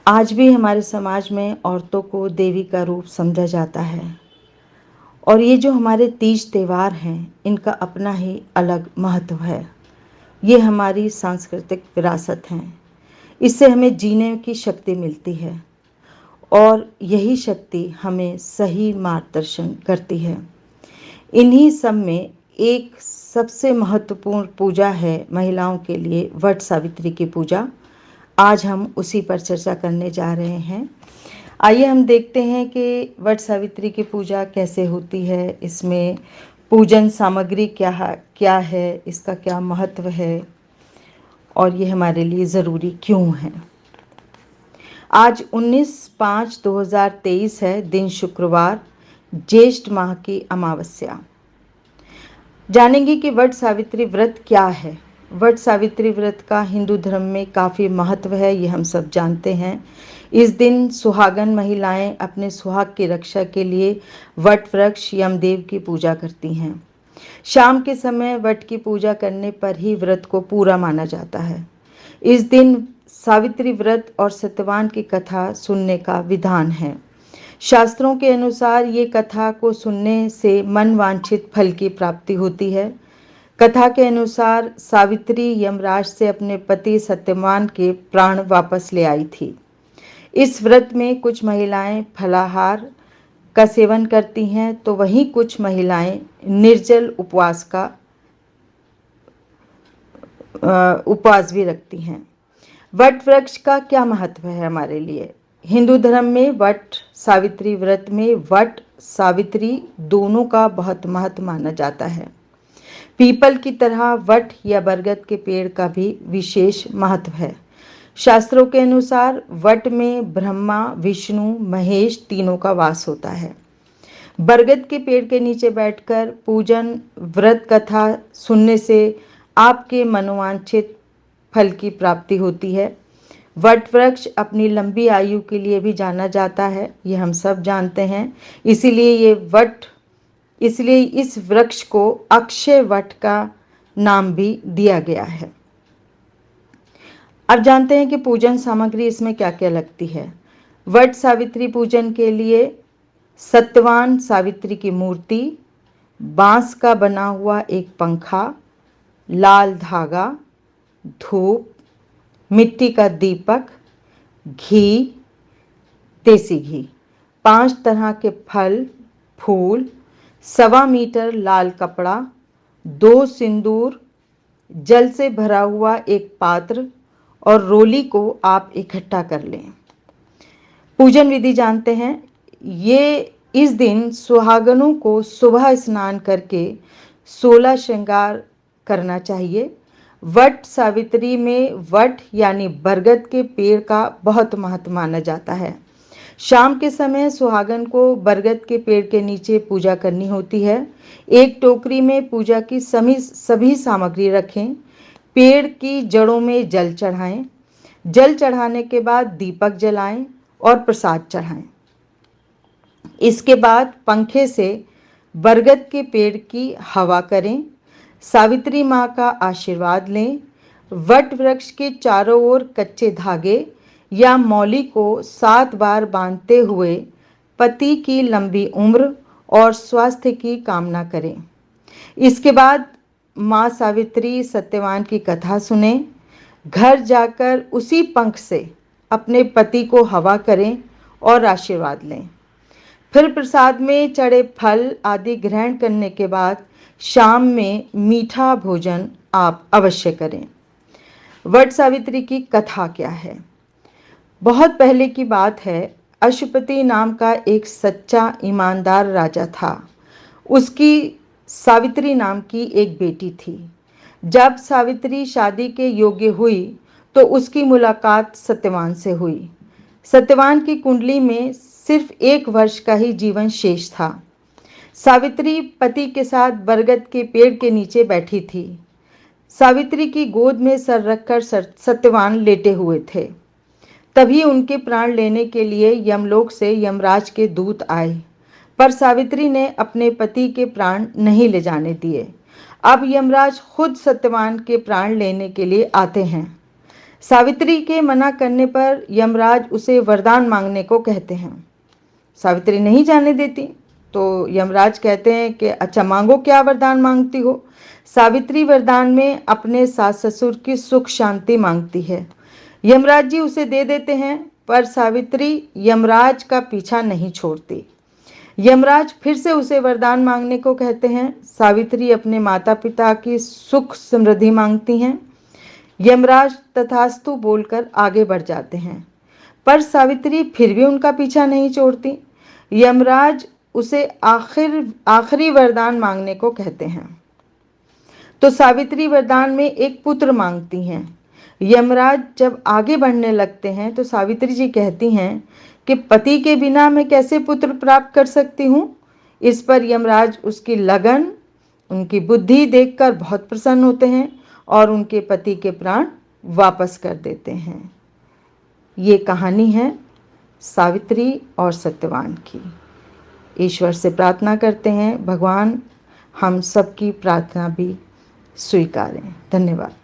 आज भी हमारे समाज में औरतों को देवी का रूप समझा जाता है और ये जो हमारे तीज त्यौहार हैं इनका अपना ही अलग महत्व है। ये हमारी सांस्कृतिक विरासत हैं। इससे हमें जीने की शक्ति मिलती है और यही शक्ति हमें सही मार्गदर्शन करती है। इन्हीं सब में एक सबसे महत्वपूर्ण पूजा है महिलाओं के लिए वट सावित्री की पूजा। आज हम उसी पर चर्चा करने जा रहे हैं। आइए हम देखते हैं कि वट सावित्री की पूजा कैसे होती है, इसमें पूजन सामग्री क्या है, इसका क्या महत्व है और ये हमारे लिए ज़रूरी क्यों है। आज 19/5/2023 है, दिन शुक्रवार, ज्येष्ठ माह की अमावस्या। जानेंगे कि वट सावित्री व्रत क्या है। वट सावित्री व्रत का हिंदू धर्म में काफ़ी महत्व है, ये हम सब जानते हैं। इस दिन सुहागन महिलाएं अपने सुहाग की रक्षा के लिए वट वृक्ष यमदेव की पूजा करती हैं। शाम के समय वट की पूजा करने पर ही व्रत को पूरा माना जाता है। इस दिन सावित्री व्रत और सत्यवान की कथा सुनने का विधान है। शास्त्रों के अनुसार ये कथा को सुनने से मन वांछित फल की प्राप्ति होती है। कथा के अनुसार सावित्री यमराज से अपने पति सत्यवान के प्राण वापस ले आई थी। इस व्रत में कुछ महिलाएं फलाहार का सेवन करती हैं तो वहीं कुछ महिलाएं निर्जल उपवास भी रखती हैं। वट वृक्ष का क्या महत्व है हमारे लिए। हिंदू धर्म में वट सावित्री व्रत में वट सावित्री दोनों का बहुत महत्व माना जाता है। पीपल की तरह वट या बरगद के पेड़ का भी विशेष महत्व है। शास्त्रों के अनुसार वट में ब्रह्मा विष्णु महेश तीनों का वास होता है। बरगद के पेड़ के नीचे बैठकर पूजन व्रत कथा सुनने से आपके मनोवांछित फल की प्राप्ति होती है। वट वृक्ष अपनी लंबी आयु के लिए भी जाना जाता है, ये हम सब जानते हैं। इसलिए इस वृक्ष को अक्षय वट का नाम भी दिया गया है। अब जानते हैं कि पूजन सामग्री इसमें क्या क्या लगती है। वट सावित्री पूजन के लिए सत्यवान सावित्री की मूर्ति, बांस का बना हुआ एक पंखा, लाल धागा, धूप, मिट्टी का दीपक, घी, देसी घी, 5 तरह के फल फूल, 1.25 मीटर लाल कपड़ा, 2 सिंदूर, जल से भरा हुआ एक पात्र और रोली को आप इकट्ठा कर लें। पूजन विधि जानते हैं। इस दिन सुहागनों को सुबह स्नान करके 16 श्रृंगार करना चाहिए। वट सावित्री में वट यानी बरगद के पेड़ का बहुत महत्व माना जाता है। शाम के समय सुहागन को बरगद के पेड़ के नीचे पूजा करनी होती है। एक टोकरी में पूजा की सभी सामग्री रखें। पेड़ की जड़ों में जल चढ़ाएं। जल चढ़ाने के बाद दीपक जलाएं और प्रसाद चढ़ाएं। इसके बाद पंखे से बरगद के पेड़ की हवा करें। सावित्री माँ का आशीर्वाद लें। वट वृक्ष के चारों ओर कच्चे धागे या मौली को 7 बार बांधते हुए पति की लंबी उम्र और स्वास्थ्य की कामना करें। इसके बाद माँ सावित्री सत्यवान की कथा सुने। घर जाकर उसी पंख से अपने पति को हवा करें और आशीर्वाद लें। फिर प्रसाद में चढ़े फल आदि ग्रहण करने के बाद शाम में मीठा भोजन आप अवश्य करें। वट सावित्री की कथा क्या है। बहुत पहले की बात है, अशुपति नाम का एक सच्चा ईमानदार राजा था। उसकी सावित्री नाम की एक बेटी थी। जब सावित्री शादी के योग्य हुई तो उसकी मुलाकात सत्यवान से हुई। सत्यवान की कुंडली में सिर्फ 1 वर्ष का ही जीवन शेष था। सावित्री पति के साथ बरगद के पेड़ के नीचे बैठी थी। सावित्री की गोद में सर रखकर सत्यवान लेटे हुए थे। तभी उनके प्राण लेने के लिए यमलोक से यमराज के दूत आए, पर सावित्री ने अपने पति के प्राण नहीं ले जाने दिए। अब यमराज खुद सत्यवान के प्राण लेने के लिए आते हैं। सावित्री के मना करने पर यमराज उसे वरदान मांगने को कहते हैं। सावित्री नहीं जाने देती तो यमराज कहते हैं कि अच्छा मांगो, क्या वरदान मांगती हो। सावित्री वरदान में अपने सास ससुर की सुख शांति मांगती है। यमराज जी उसे दे देते हैं, पर सावित्री यमराज का पीछा नहीं छोड़ती। यमराज फिर से उसे वरदान मांगने को कहते हैं। सावित्री अपने माता पिता की सुख समृद्धि मांगती हैं। यमराज तथास्तु बोलकर आगे बढ़ जाते हैं, पर सावित्री फिर भी उनका पीछा नहीं छोड़ती। यमराज उसे आखिरी वरदान मांगने को कहते हैं, तो सावित्री वरदान में एक पुत्र मांगती हैं। यमराज जब आगे बढ़ने लगते हैं तो सावित्री जी कहती हैं कि पति के बिना मैं कैसे पुत्र प्राप्त कर सकती हूँ। इस पर यमराज उसकी लगन, उनकी बुद्धि देखकर बहुत प्रसन्न होते हैं और उनके पति के प्राण वापस कर देते हैं। ये कहानी है सावित्री और सत्यवान की। ईश्वर से प्रार्थना करते हैं भगवान हम सबकी प्रार्थना भी स्वीकारें। धन्यवाद।